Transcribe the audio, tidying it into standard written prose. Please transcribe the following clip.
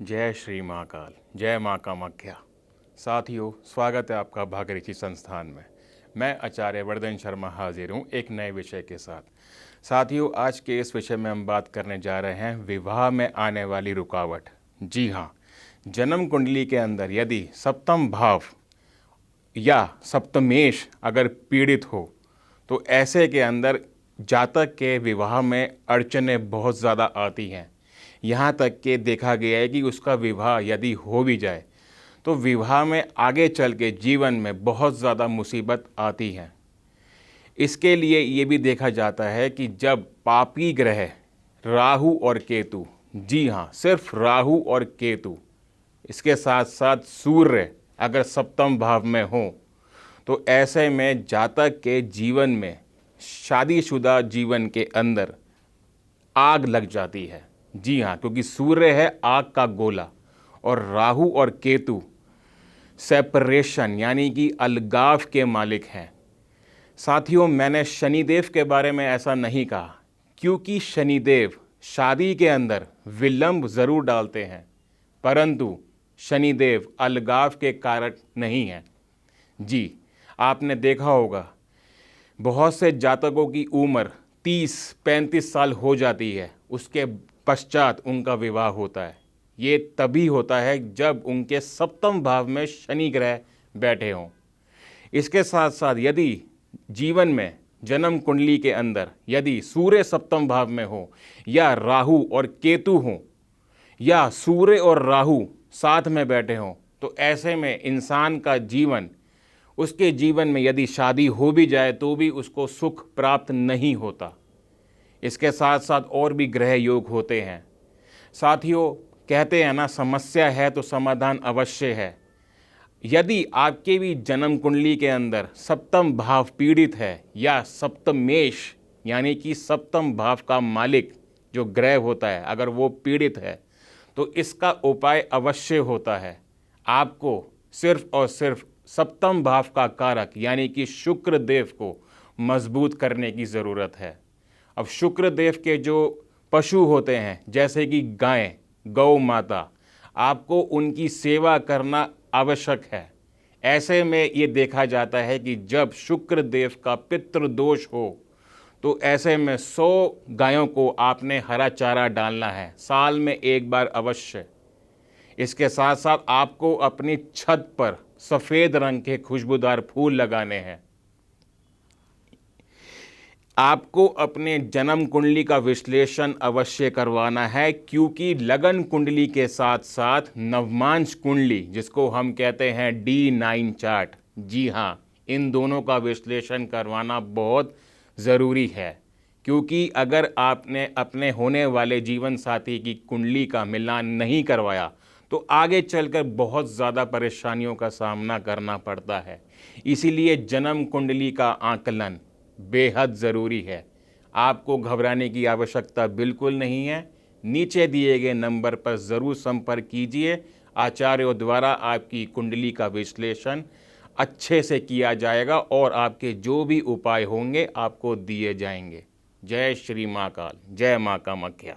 जय श्री महाकाल, जय माँ कामाख्या। साथियों, स्वागत है आपका भागीरथी संस्थान में। मैं आचार्य वर्धन शर्मा हाजिर हूँ एक नए विषय के साथ। साथियों, आज के इस विषय में हम बात करने जा रहे हैं विवाह में आने वाली रुकावट। जी हाँ, जन्म कुंडली के अंदर यदि सप्तम भाव या सप्तमेश अगर पीड़ित हो तो ऐसे के अंदर जातक के विवाह में अड़चनें बहुत ज़्यादा आती हैं। यहाँ तक कि देखा गया है कि उसका विवाह यदि हो भी जाए तो विवाह में आगे चल के जीवन में बहुत ज़्यादा मुसीबत आती है। इसके लिए ये भी देखा जाता है कि जब पापी ग्रह राहु और केतु, जी हाँ, सिर्फ राहु और केतु, इसके साथ साथ सूर्य अगर सप्तम भाव में हो तो ऐसे में जातक के जीवन में शादीशुदा जीवन के अंदर आग लग जाती है। जी हाँ, क्योंकि सूर्य है आग का गोला और राहु और केतु सेपरेशन यानी कि अलगाव के मालिक हैं। साथियों, मैंने शनिदेव के बारे में ऐसा नहीं कहा, क्योंकि शनिदेव शादी के अंदर विलंब ज़रूर डालते हैं, परंतु शनिदेव अलगाव के कारक नहीं हैं। जी, आपने देखा होगा बहुत से जातकों की उम्र 30-35 साल हो जाती है, उसके पश्चात उनका विवाह होता है। ये तभी होता है जब उनके सप्तम भाव में शनि ग्रह बैठे हों। इसके साथ साथ यदि जीवन में जन्म कुंडली के अंदर यदि सूर्य सप्तम भाव में हो या राहु और केतु हो या सूर्य और राहु साथ में बैठे हों तो ऐसे में इंसान का जीवन, उसके जीवन में यदि शादी हो भी जाए तो भी उसको सुख प्राप्त नहीं होता। इसके साथ साथ और भी ग्रह योग होते हैं। साथियों, कहते हैं ना, समस्या है तो समाधान अवश्य है। यदि आपके भी जन्म कुंडली के अंदर सप्तम भाव पीड़ित है या सप्तमेश यानी कि सप्तम भाव का मालिक जो ग्रह होता है अगर वो पीड़ित है तो इसका उपाय अवश्य होता है। आपको सिर्फ और सिर्फ सप्तम भाव का कारक यानी कि शुक्र देव को मजबूत करने की ज़रूरत है। अब शुक्र देव के जो पशु होते हैं जैसे कि गाय, गौ माता, आपको उनकी सेवा करना आवश्यक है। ऐसे में ये देखा जाता है कि जब शुक्र देव का पितृदोष हो तो ऐसे में 100 गायों को आपने हरा चारा डालना है, साल में एक बार अवश्य। इसके साथ साथ आपको अपनी छत पर सफ़ेद रंग के खुशबूदार फूल लगाने हैं। आपको अपने जन्म कुंडली का विश्लेषण अवश्य करवाना है, क्योंकि लगन कुंडली के साथ साथ नवमांश कुंडली जिसको हम कहते हैं D9 चार्ट, जी हाँ, इन दोनों का विश्लेषण करवाना बहुत ज़रूरी है। क्योंकि अगर आपने अपने होने वाले जीवन साथी की कुंडली का मिलान नहीं करवाया तो आगे चलकर बहुत ज़्यादा परेशानियों का सामना करना पड़ता है। इसीलिए जन्म कुंडली का आकलन बेहद ज़रूरी है। आपको घबराने की आवश्यकता बिल्कुल नहीं है। नीचे दिए गए नंबर पर ज़रूर संपर्क कीजिए। आचार्यों द्वारा आपकी कुंडली का विश्लेषण अच्छे से किया जाएगा और आपके जो भी उपाय होंगे आपको दिए जाएंगे। जय श्री महाकाल, जय माँ कामाख्या।